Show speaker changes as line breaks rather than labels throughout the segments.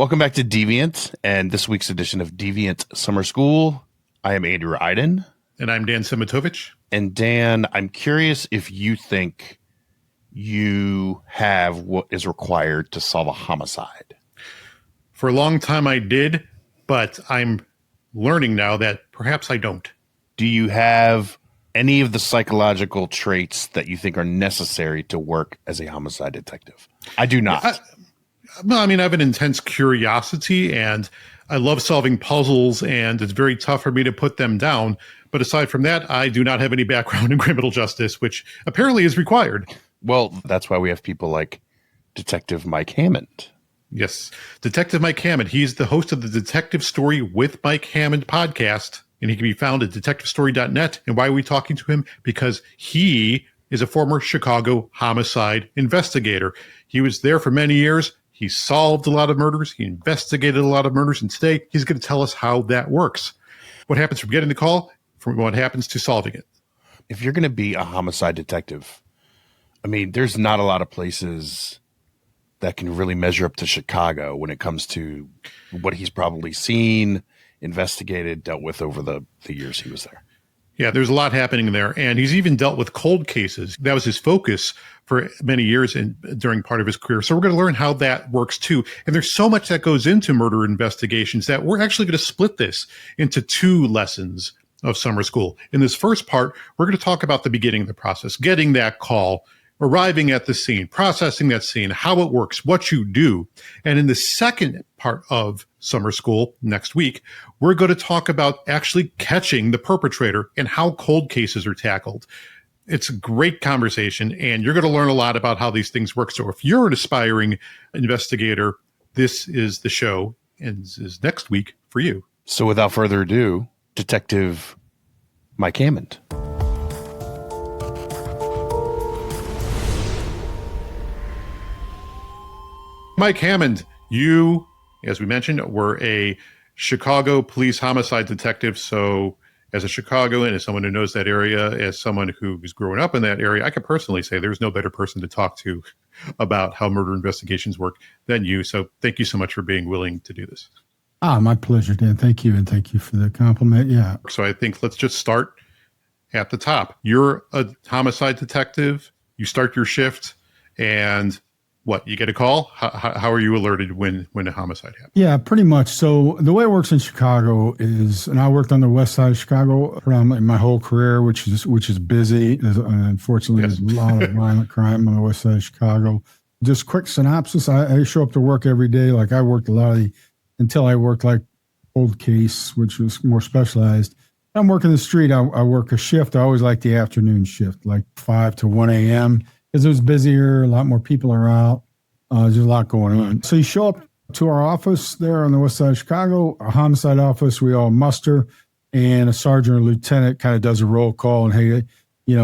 Welcome back to Deviant and this week's edition of Deviant Summer School. I am Andrew Iden.
And I'm Dan Simitovich.
And Dan, I'm curious if you think you have what is required to solve a homicide.
For a long time I did, but I'm learning now that perhaps I don't.
Do you have any of the psychological traits that you think are necessary to work as a homicide detective? I do not.
I have an intense curiosity and I love solving puzzles, and it's very tough for me to put them down. But aside from that, I do not have any background in criminal justice, which apparently is required.
Well, that's why we have people like Detective Mike Hammond.
Yes. Detective Mike Hammond. He's the host of the Detective Story with Mike Hammond podcast, and he can be found at detectivestory.net. And why are we talking to him? Because he is a former Chicago homicide investigator. He was there for many years. He solved a lot of murders. He investigated a lot of murders. And today, he's going to tell us how that works. What happens from getting the call, from what happens to solving it.
If you're going to be a homicide detective, there's not a lot of places that can really measure up to Chicago when it comes to what he's probably seen, investigated, dealt with over the years he was there.
Yeah, there's a lot happening there. And he's even dealt with cold cases. That was his focus for many years during part of his career. So we're going to learn how that works too. And there's so much that goes into murder investigations that we're actually going to split this into two lessons of summer school. In this first part, we're going to talk about the beginning of the process, getting that call, arriving at the scene, processing that scene, how it works, what you do. And in the second part of summer school next week, we're going to talk about actually catching the perpetrator and how cold cases are tackled. It's a great conversation, and you're going to learn a lot about how these things work. So if you're an aspiring investigator, this is the show, and this is next week for you.
So without further ado, Detective Mike Hammond.
Mike Hammond, you, as we mentioned, were a Chicago police homicide detective. So as a Chicagoan, as someone who knows that area, as someone who's grown up in that area, I can personally say there's no better person to talk to about how murder investigations work than you. So thank you so much for being willing to do this.
My pleasure, Dan. Thank you. And thank you for the compliment. Yeah.
So I think let's just start at the top. You're a homicide detective. You start your shift and what, you get a call? How are you alerted when a homicide happens?
Yeah, pretty much. So the way it works in Chicago is, and I worked on the west side of Chicago predominantly my whole career, which is busy. Unfortunately,
Yes.
There's a lot of violent crime on the west side of Chicago. Just quick synopsis. I show up to work every day. Like I worked until I worked like cold case, which was more specialized. I'm working the street. I work a shift. I always like the afternoon shift, like 5 to 1 a.m. because it was busier. A lot more people are out. There's a lot going on. So you show up to our office there on the west side of Chicago, our homicide office. We all muster, and a sergeant or lieutenant kind of does a roll call and, hey,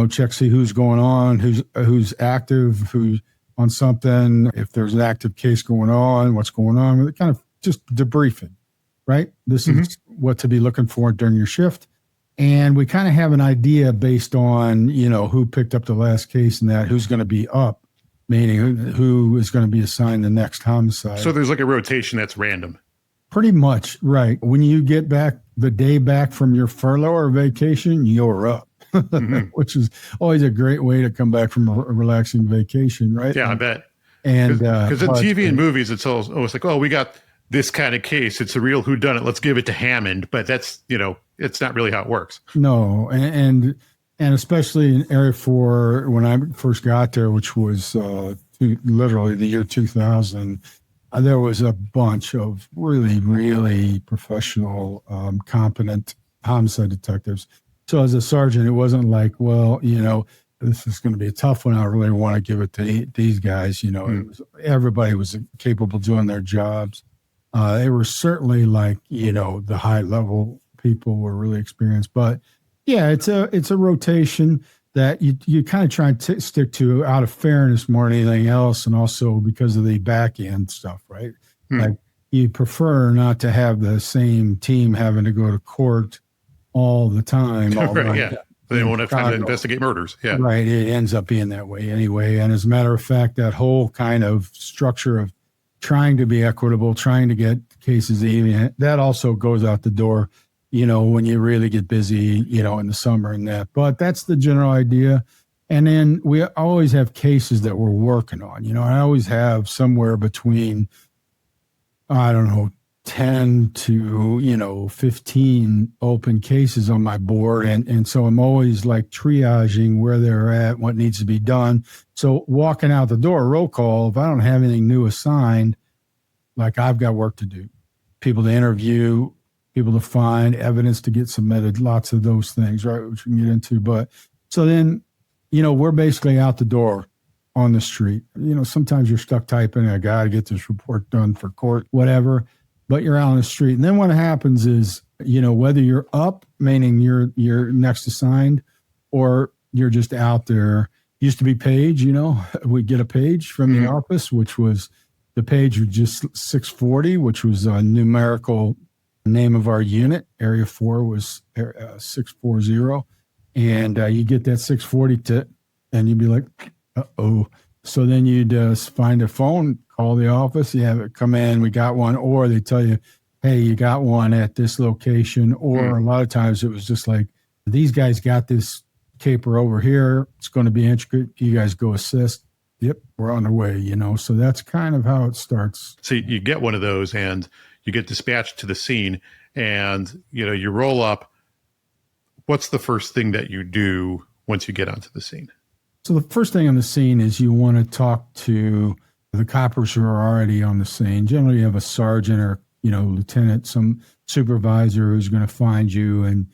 check, see who's going on, who's active, who's on something, if there's an active case going on, what's going on. Kind of just debriefing, right? This is what to be looking for during your shift. And we kind of have an idea based on, who picked up the last case and that, who's going to be up, meaning who is going to be assigned the next homicide.
So there's like a rotation that's random.
Pretty much, right. When you get back the day back from your furlough or vacation, you're up, which is always a great way to come back from a relaxing vacation, right?
Yeah, I bet.
And
because in TV and movies, it's always like, oh, we got this kind of case. It's a real whodunit. Let's give it to Hammond. But that's, it's not really how it works.
No, and especially in Area 4, when I first got there, which was literally the year 2000, there was a bunch of really, really professional, competent homicide detectives. So as a sergeant, it wasn't like, well, this is going to be a tough one. I really want to give it to these guys. Everybody was capable of doing their jobs. They were certainly like, the high level people were really experienced, but yeah, it's a rotation that you kind of try and stick to out of fairness more than anything else. And also because of the back end stuff, right? Like you prefer not to have the same team having to go to court all the time.
Right, yeah. They won't have time to investigate murders. Yeah.
Right. It ends up being that way anyway. And as a matter of fact, that whole kind of structure of trying to be equitable, trying to get cases even. That also goes out the door, when you really get busy, in the summer and that. But that's the general idea. And then we always have cases that we're working on. I always have somewhere between, I don't know, 10 to 15 open cases on my board, and so I'm always like triaging where they're at, what needs to be done. So walking out the door, roll call, if I don't have anything new assigned, like I've got work to do, people to interview, people to find, evidence to get submitted, lots of those things, right, which we can get into. But so then we're basically out the door on the street. Sometimes you're stuck typing, I got to get this report done for court, whatever, but you're out on the street. And then what happens is, whether you're up, meaning you're next assigned, or you're just out there. Used to be page, we get a page from the office, which was the page was just 640, which was a numerical name of our unit. Area 4 was 640. And you get that 640 and you'd be like, uh-oh. So then you'd find a phone, call the office, you have it come in, we got one, or they tell you, hey, you got one at this location. Or a lot of times it was just like, these guys got this caper over here. It's going to be intricate. You guys go assist. Yep, we're on the way, So that's kind of how it starts.
So you get one of those and you get dispatched to the scene and, you roll up. What's the first thing that you do once you get onto the scene?
So the first thing on the scene is you want to talk to the coppers who are already on the scene. Generally, you have a sergeant or, lieutenant, some supervisor who's going to find you, and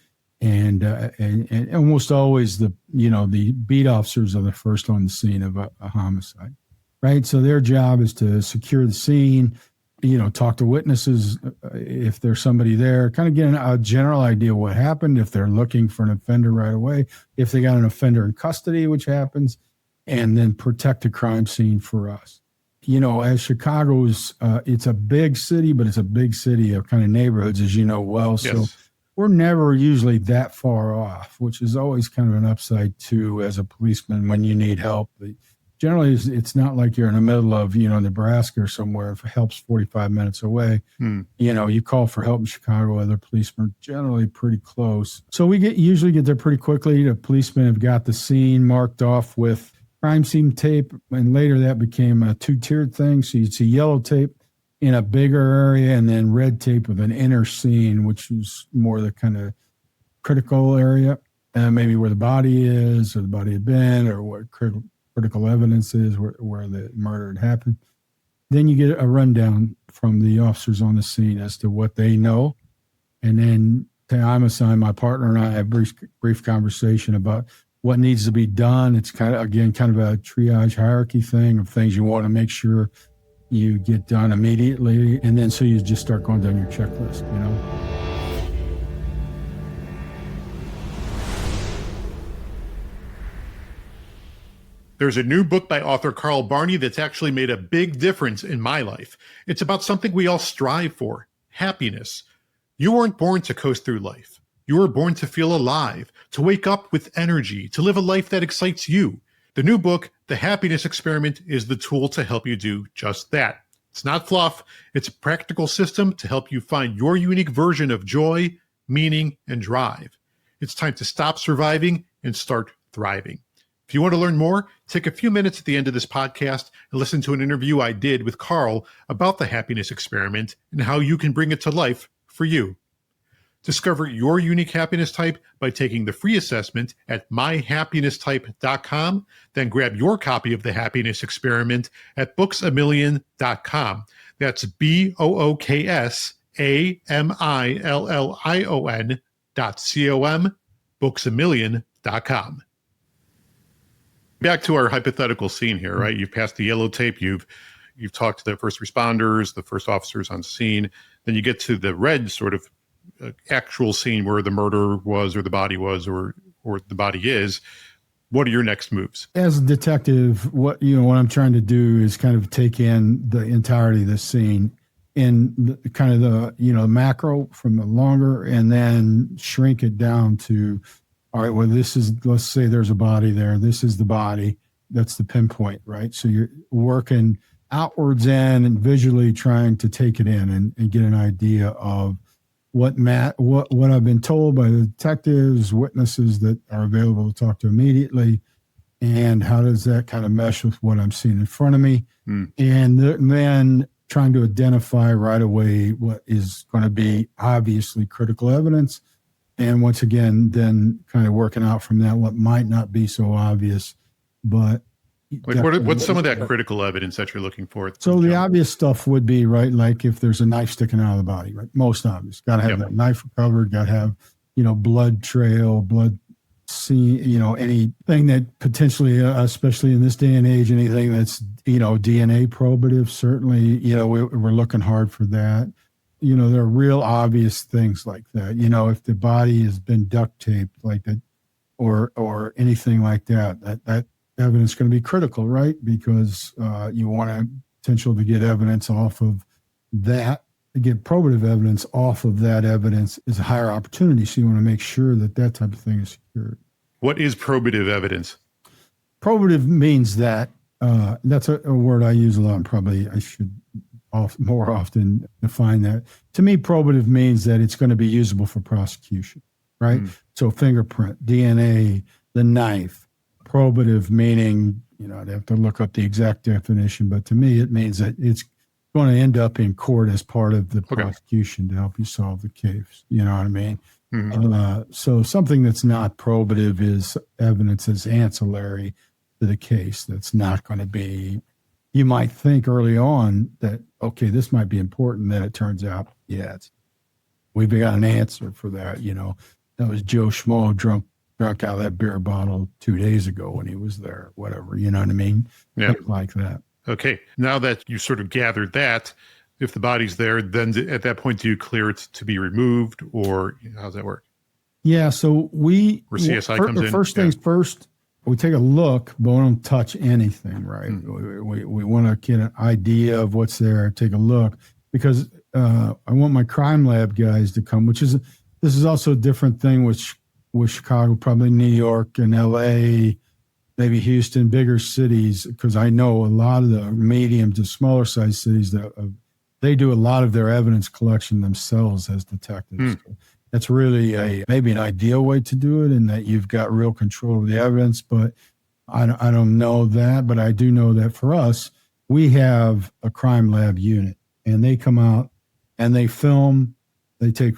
almost always the beat officers are the first on the scene of a homicide, right? So their job is to secure the scene, talk to witnesses if there's somebody there, kind of get a general idea what happened, if they're looking for an offender right away, if they got an offender in custody, which happens, and then protect the crime scene for us. As Chicago's, it's a big city, but it's a big city of kind of neighborhoods, as you know well.
Yes.
So we're never usually that far off, which is always kind of an upside too as a policeman when you need help. Generally, it's not like you're in the middle of, Nebraska or somewhere. If help's 45 minutes away, you call for help in Chicago, other policemen are generally pretty close. So we usually get there pretty quickly. The policemen have got the scene marked off with crime scene tape, and later that became a two-tiered thing. So you'd see yellow tape in a bigger area and then red tape with an inner scene, which is more the kind of critical area, maybe where the body is or the body had been or what critical evidence is where the murder had happened. Then you get a rundown from the officers on the scene as to what they know. And then I'm assigned, my partner and I have brief conversation about what needs to be done. It's kind of a triage hierarchy thing of things you want to make sure you get done immediately. And then so you just start going down your checklist,
There's a new book by author Carl Barney that's actually made a big difference in my life. It's about something we all strive for, happiness. You weren't born to coast through life. You were born to feel alive, to wake up with energy, to live a life that excites you. The new book, The Happiness Experiment, is the tool to help you do just that. It's not fluff. It's a practical system to help you find your unique version of joy, meaning, and drive. It's time to stop surviving and start thriving. If you want to learn more, take a few minutes at the end of this podcast and listen to an interview I did with Carl about the happiness experiment and how you can bring it to life for you. Discover your unique happiness type by taking the free assessment at myhappinesstype.com. Then grab your copy of the happiness experiment at booksamillion.com. That's BOOKSAMILLION.com, booksamillion.com. Back to our hypothetical scene here, right? You've passed the yellow tape. You've talked to the first responders, the first officers on scene. Then you get to the red sort of actual scene where the murder was, or the body was, or the body is. What are your next moves?
As a detective, what I'm trying to do is kind of take in the entirety of the scene in kind of the macro from the longer, and then shrink it down to, all right, well, let's say there's a body there. This is the body. That's the pinpoint, right? So you're working outwards in and visually trying to take it in and get an idea of what I've been told by the detectives, witnesses that are available to talk to immediately, and how does that kind of mesh with what I'm seeing in front of me, and then trying to identify right away what is going to be obviously critical evidence, and once again, then kind of working out from that what might not be so obvious, but
what's some of that critical evidence that you're looking for?
So the obvious stuff would be, right, like if there's a knife sticking out of the body, right? Most obvious. Got to have that knife recovered, got to have, blood trail, blood scene, anything that potentially, especially in this day and age, anything that's, DNA probative, certainly, we're looking hard for that. There are real obvious things like that. If the body has been duct taped like that or anything like that evidence is going to be critical, right? Because you want a potential to get evidence off of that, to get probative evidence off of that evidence is a higher opportunity. So you want to make sure that type of thing is secured.
What is probative evidence?
Probative means that, that's a word I use a lot, and probably I should more often define that. To me, probative means that it's going to be usable for prosecution, right? So fingerprint, DNA, the knife. Probative meaning, I'd have to look up the exact definition, but to me, it means that it's going to end up in court as part of the prosecution to help you solve the case. You know what I mean? So something that's not probative is evidence that's ancillary to the case. That's not going to be, you might think early on that, okay, this might be important. Then it turns out, we've got an answer for that. That was Joe Schmo drunk out of that beer bottle 2 days ago when he was there, whatever, you know what I mean?
Yeah.
Things like that.
Okay. Now that you sort of gathered that, if the body's there, then at that point, do you clear it to be removed, or how does that work?
Yeah. So
Or CSI comes in?
First things first, we take a look, but we don't touch anything, right? We want to get an idea of what's there, take a look, because I want my crime lab guys to come, this is also a different thing with Chicago, probably New York and LA, maybe Houston, bigger cities, because I know a lot of the medium to smaller size cities that they do a lot of their evidence collection themselves as detectives. That's really maybe an ideal way to do it, in that you've got real control of the evidence. But I don't know that, but I do know that for us, we have a crime lab unit, and they come out and they film. They take,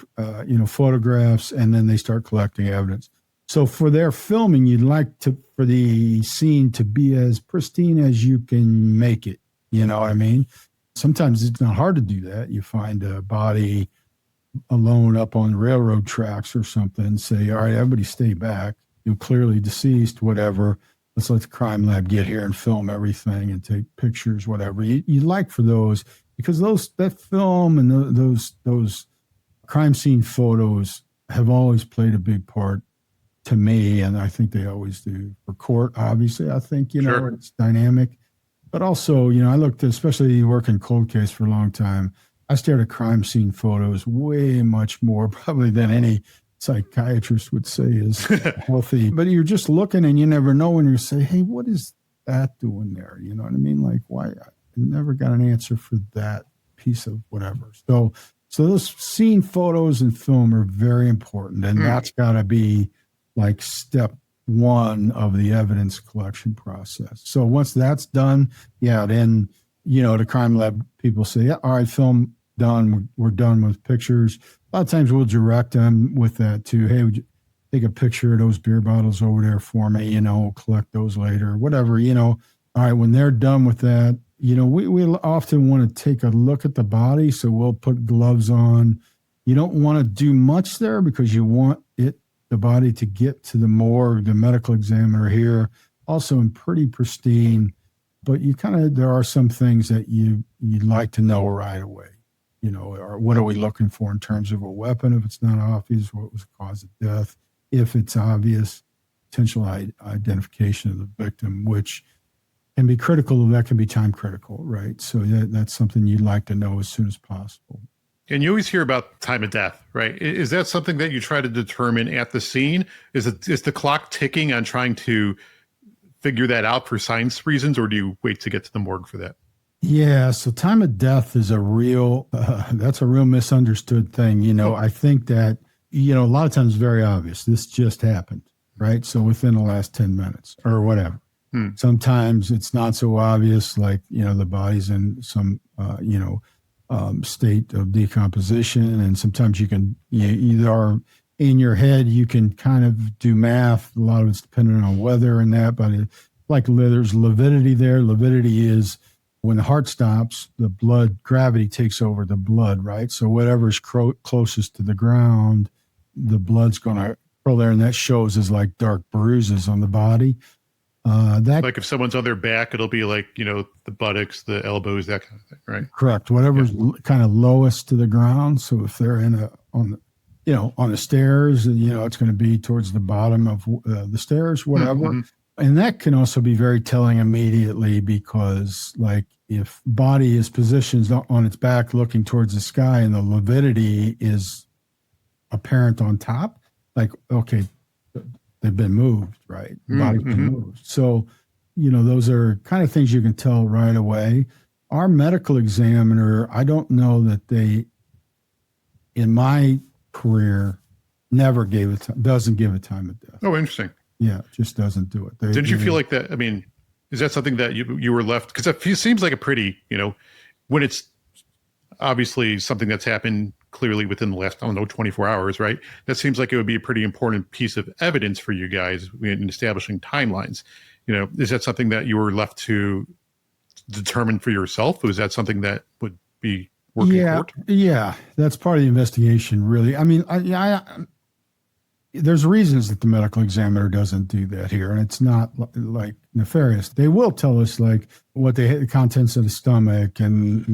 photographs, and then they start collecting evidence. So for their filming, you'd like for the scene to be as pristine as you can make it. You know what I mean? Sometimes it's not hard to do that. You find a body alone up on railroad tracks or something, and say, all right, everybody stay back. You're clearly deceased, whatever. Let's let the crime lab get here and film everything and take pictures, whatever. You like for those, because that film and those crime scene photos have always played a big part to me, and I think they always do for court. Obviously, I think, it's dynamic, but also, I looked, especially working cold case for a long time, I stared at crime scene photos way much more probably than any psychiatrist would say is healthy. But you're just looking, and you never know when you say, hey, what is that doing there? You know what I mean? Like, why? I never got an answer for that piece of whatever. So those scene photos and film are very important, and that's got to be like step one of the evidence collection process. So once that's done, then, the crime lab people say, all right, film done. We're done with pictures. A lot of times we'll direct them with that too. Hey, would you take a picture of those beer bottles over there for me? We'll collect those later, whatever, All right, when they're done with that, we often want to take a look at the body, so we'll put gloves on. You don't want to do much there because you want the body to get to the morgue, the medical examiner here, also in pretty pristine. But there are some things that you'd like to know right away. Or what are we looking for in terms of a weapon? If it's not obvious, what was the cause of death? If it's obvious, potential identification of the victim, which can be critical, that can be time critical, right? So that's something you'd like to know as soon as possible.
And you always hear about time of death, right? Is that something that you try to determine at the scene? Is the clock ticking on trying to figure that out for science reasons, or do you wait to get to the morgue for that?
Yeah, so time of death is a real, that's a real misunderstood thing. I think that, a lot of times it's very obvious. This just happened, right? So within the last 10 minutes or whatever.
Hmm.
Sometimes it's not so obvious, like, the body's in some, state of decomposition. And sometimes you either are in your head, you can kind of do math. A lot of it's dependent on weather and that, but there's lividity there. Lividity is when the heart stops, the blood gravity takes over the blood, right? So whatever's closest to the ground, the blood's going to roll there, and that shows as like dark bruises on the body.
Like if someone's on their back, it'll be like, the buttocks, the elbows, that kind of thing, right?
Correct. Whatever's kind of lowest to the ground. So if they're on the stairs, it's going to be towards the bottom of the stairs, whatever. Mm-hmm. And that can also be very telling immediately, because like if body is positioned on its back looking towards the sky and the lividity is apparent on top, like, okay, they've been moved, right? The body's been moved. So, those are kind of things you can tell right away. Our medical examiner, I don't know that they, in my career, never doesn't give a time of death.
Oh, interesting.
Yeah, just doesn't do it.
Did you feel like that? I mean, is that something that you were left? Because it seems like a pretty, when it's obviously something that's happened clearly within the last, 24 hours, right? That seems like it would be a pretty important piece of evidence for you guys in establishing timelines. Is that something that you were left to determine for yourself? Or is that something that would be working toward?
Yeah, that's part of the investigation, really. I mean, there's reasons that the medical examiner doesn't do that here, and it's not like nefarious. They will tell us like what the contents of the stomach, and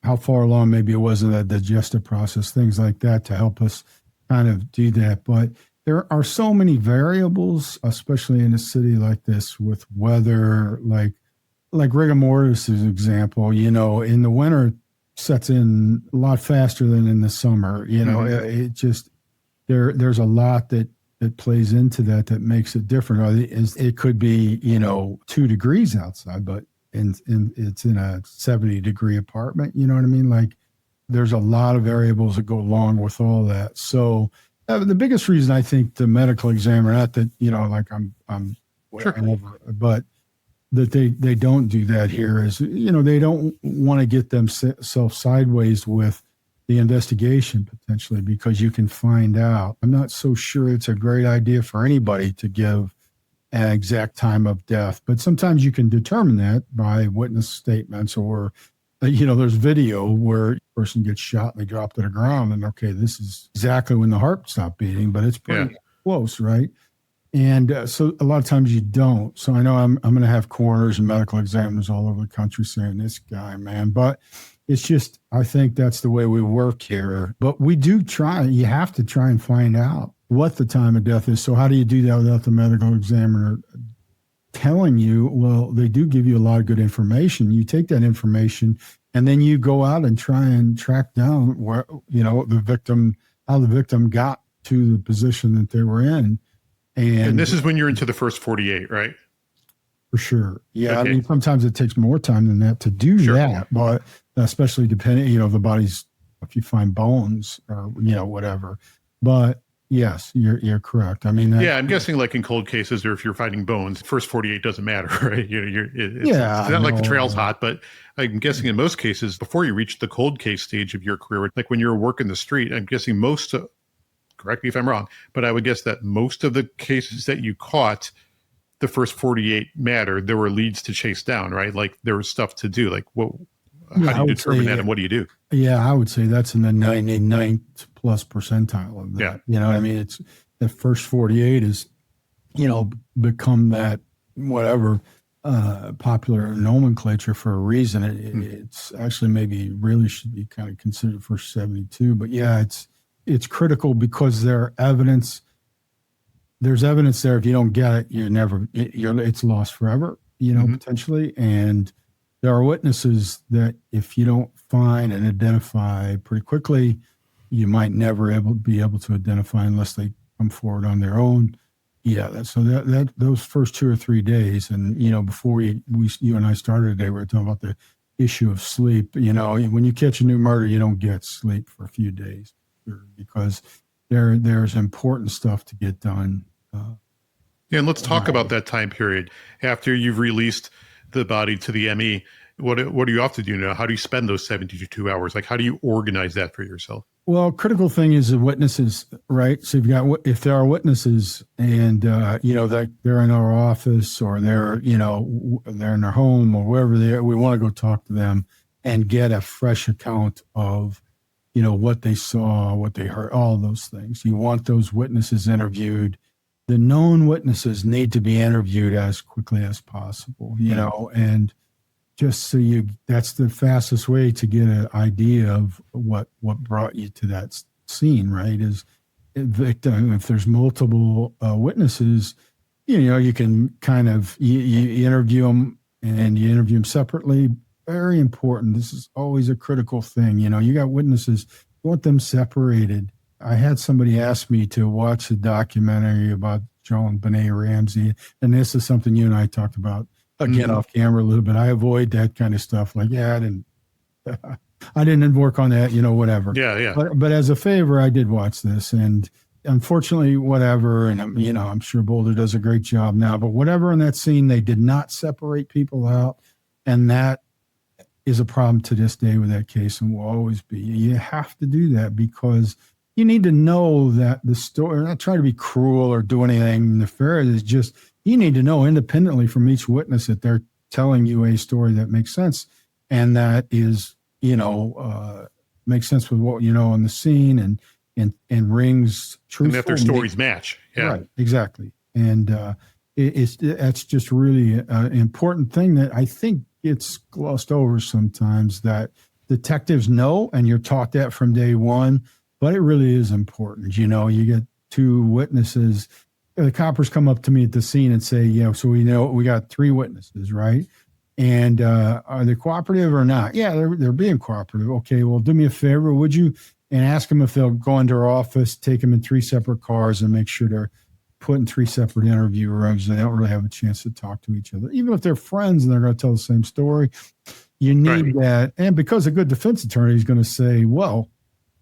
how far along maybe it was in that digestive process, things like that, to help us kind of do that. But there are so many variables, especially in a city like this with weather, like rigor mortis is an example. In the winter, sets in a lot faster than in the summer. It just there's a lot that plays into that makes it different. It could be 2 degrees outside, but it's in a 70-degree apartment. You know what I mean? Like there's a lot of variables that go along with all that. So the biggest reason I think the medical examiner, not that like I'm whatever, but that they don't do that here is, they don't want to get themselves sideways with the investigation potentially, because you can find out. I'm not so sure it's a great idea for anybody to give an exact time of death, but sometimes you can determine that by witness statements, or, there's video where a person gets shot and they drop to the ground, and okay, this is exactly when the heart stopped beating, but it's pretty close, right? And so a lot of times you don't. So I know I'm going to have coroners and medical examiners all over the country saying, this guy, man. But it's just, I think that's the way we work here. But we do try. You have to try and find out what the time of death is. So how do you do that without the medical examiner telling you? Well, they do give you a lot of good information. You take that information and then you go out and try and track down where, how the victim got to the position that they were in. And
this is when you're into the first 48, right?
For sure. Yeah. Okay. I mean, sometimes it takes more time than that to do that, but especially depending, the body's, if you find bones or, whatever. But yes, you're correct. I mean,
I'm guessing like in cold cases, or if you're finding bones, first 48 doesn't matter, right? It's not like the trail's hot, but I'm guessing in most cases, before you reach the cold case stage of your career, like when you're working the street, I'm guessing correct me if I'm wrong, but I would guess that most of the cases that you caught, the first 48 mattered. There were leads to chase down, right? Like there was stuff to do. Like, how do you determine that, and what do you do? Yeah,
I would say that's in the 99th plus percentile of that.
Yeah.
You know what I mean? It's the first 48 is, become that whatever popular nomenclature for a reason. It's actually maybe really should be kind of considered first 72. But yeah, it's critical because there's evidence there. If you don't get it, it's lost forever, potentially. And there are witnesses that if you don't find and identify pretty quickly, you might never be able to identify unless they come forward on their own. Yeah, that those first 2 or 3 days, and before you and I started today, we were talking about the issue of sleep. When you catch a new murder, you don't get sleep for a few days because there's important stuff to get done.
Yeah, and let's talk about that time period after you've released the body to the ME. What do you have to do now? How do you spend those 72 hours? Like, how do you organize that for yourself?
Well, critical thing is the witnesses, right? So if there are witnesses and, that they're in our office or they're in their home or wherever they are, we want to go talk to them and get a fresh account of, what they saw, what they heard, all those things. You want those witnesses interviewed. The known witnesses need to be interviewed as quickly as possible, and just so that's the fastest way to get an idea of what brought you to that scene, right? Is victim. If there's multiple witnesses, you can kind of, you interview them and you interview them separately. Very important. This is always a critical thing. You got witnesses, you want them separated. I had somebody ask me to watch a documentary about Joan Benet Ramsey, and this is something you and I talked about again off camera a little bit. I avoid that kind of stuff. Like, I didn't work on that, whatever.
Yeah.
But as a favor, I did watch this, and unfortunately, whatever. And I'm sure Boulder does a great job now, but whatever in that scene, they did not separate people out, and that is a problem to this day with that case, and will always be. You have to do that because you need to know that the story, not try to be cruel or do anything nefarious, it's just you need to know independently from each witness that they're telling you a story that makes sense and that is, makes sense with what on the scene and rings truthful.
And that their stories match. Yeah.
Right, exactly. And that's just really an important thing that I think gets glossed over sometimes, that detectives know, and you're taught that from day one, but it really is important. You get 2 witnesses. The coppers come up to me at the scene and say, so we know we got 3 witnesses, right? And are they cooperative or not? Yeah, they're being cooperative. Okay, well, do me a favor, would you? And ask them if they'll go into our office, take them in 3 separate cars, and make sure they're put in 3 separate interview rooms. They don't really have a chance to talk to each other. Even if they're friends and they're going to tell the same story, you need that. And because a good defense attorney is going to say, well,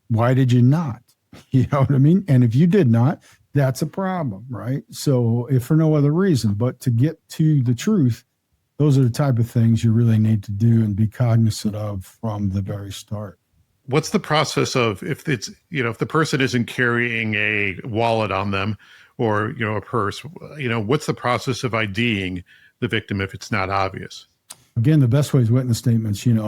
why did you not? You know what I mean? And if you did not, that's a problem, right? So if for no other reason, but to get to the truth, those are the type of things you really need to do and be cognizant of from the very start.
What's the process of, if it's, if the person isn't carrying a wallet on them or, a purse, what's the process of IDing the victim if it's not obvious?
Again, the best way is witness statements, and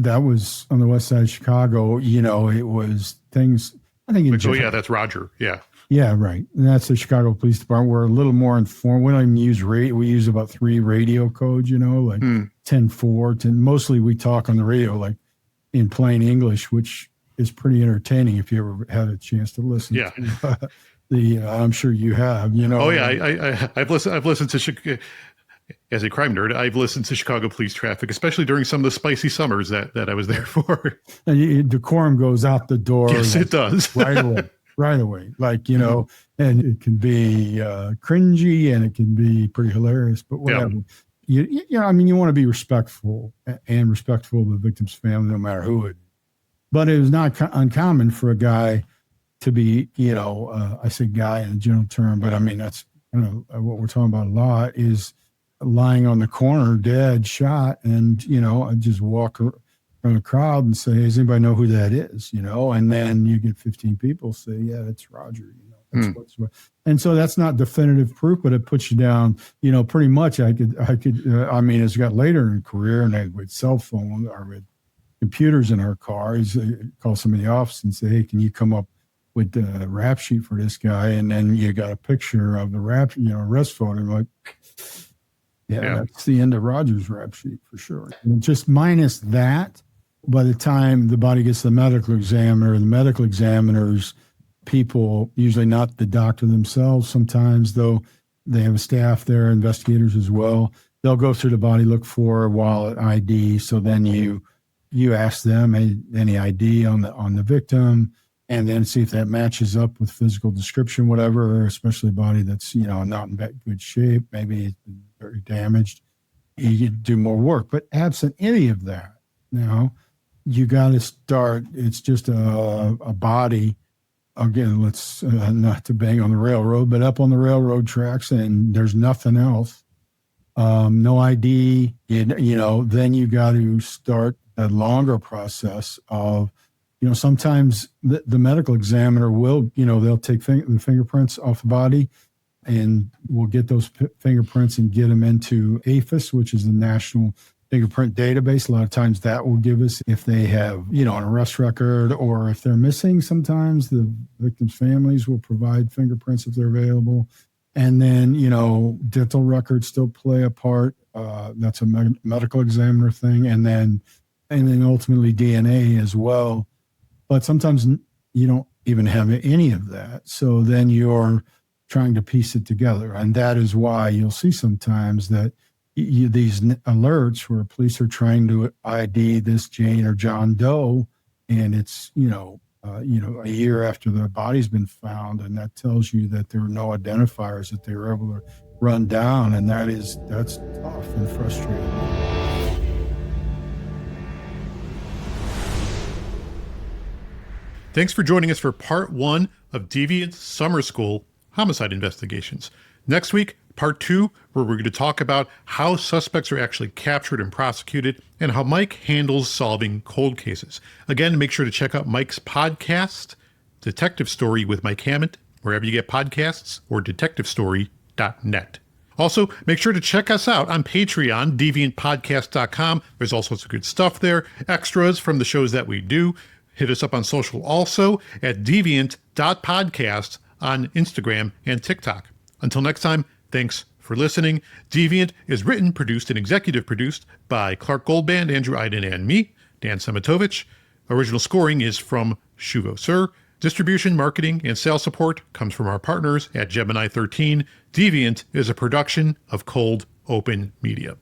that was on the west side of Chicago, it was things, I think.
That's Roger. Yeah.
Yeah, right. And that's the Chicago Police Department. We're a little more informed. We don't even use radio. We use about 3 radio codes, like 10-4, 10. Mostly we talk on the radio, like in plain English, which is pretty entertaining if you ever had a chance to listen.
Yeah.
To I'm sure you have,
Oh yeah. I've listened to, as a crime nerd, I've listened to Chicago police traffic, especially during some of the spicy summers that I was there for.
And decorum goes out the door.
Yes, it does.
Right away. Like, and it can be cringy and it can be pretty hilarious, but whatever. Yeah. You want to be respectful and respectful of the victim's family, no matter who it is. But it was not uncommon for a guy to be, I say guy in a general term, but I mean, that's what we're talking about a lot is lying on the corner, dead, shot. And, I just walk around the crowd and say, does anybody know who that is? And then you get 15 people say, yeah, that's Roger. And so that's not definitive proof, but it puts you down, pretty much. I could, as we got later in career and with cell phone or with computers in our cars, call somebody in the office and say, hey, can you come up with the rap sheet for this guy? And then you got a picture of the rap, arrest photo. I'm like, yeah, that's the end of Roger's rap sheet for sure. And just minus that, by the time the body gets to the medical examiners, people, usually not the doctor themselves, sometimes though they have a staff there, investigators as well, they'll go through the body, look for a wallet ID. So then you ask them any ID on the victim, and then see if that matches up with physical description, whatever, especially a body that's, not in good shape, maybe it's been very damaged. You do more work. But absent any of that, now you got to start. It's just a body. Again, let's not to bang on the railroad, but up on the railroad tracks, and there's nothing else. No ID. Then you got to start a longer process of, sometimes the medical examiner will, they'll take the fingerprints off the body, and we'll get those fingerprints and get them into AFIS, which is the National Fingerprint Database. A lot of times that will give us if they have, an arrest record, or if they're missing, sometimes the victims' families will provide fingerprints if they're available. And then, dental records still play a part. That's a medical examiner thing. And then ultimately DNA as well. But sometimes you don't even have any of that. So then you're trying to piece it together. And that is why you'll see sometimes that these alerts where police are trying to ID this Jane or John Doe, and it's, a year after the body's been found, and that tells you that there are no identifiers that they were able to run down. And that's tough and frustrating.
Thanks for joining us for part 1 of Deviant Summer School Homicide Investigations. Next week, part 2, where we're going to talk about how suspects are actually captured and prosecuted, and how Mike handles solving cold cases. Again, make sure to check out Mike's podcast, Detective Story with Mike Hammond, wherever you get podcasts, or detectivestory.net. Also, make sure to check us out on Patreon, deviantpodcast.com. There's all sorts of good stuff there, extras from the shows that we do. Hit us up on social also at deviant.podcast on Instagram and TikTok. Until next time, thanks for listening. Deviant is written, produced, and executive produced by Clark Goldband, Andrew Iden, and me, Dan Semitovich. Original scoring is from Shuvo Sir. Distribution, marketing, and sales support comes from our partners at Gemini 13. Deviant is a production of Cold Open Media.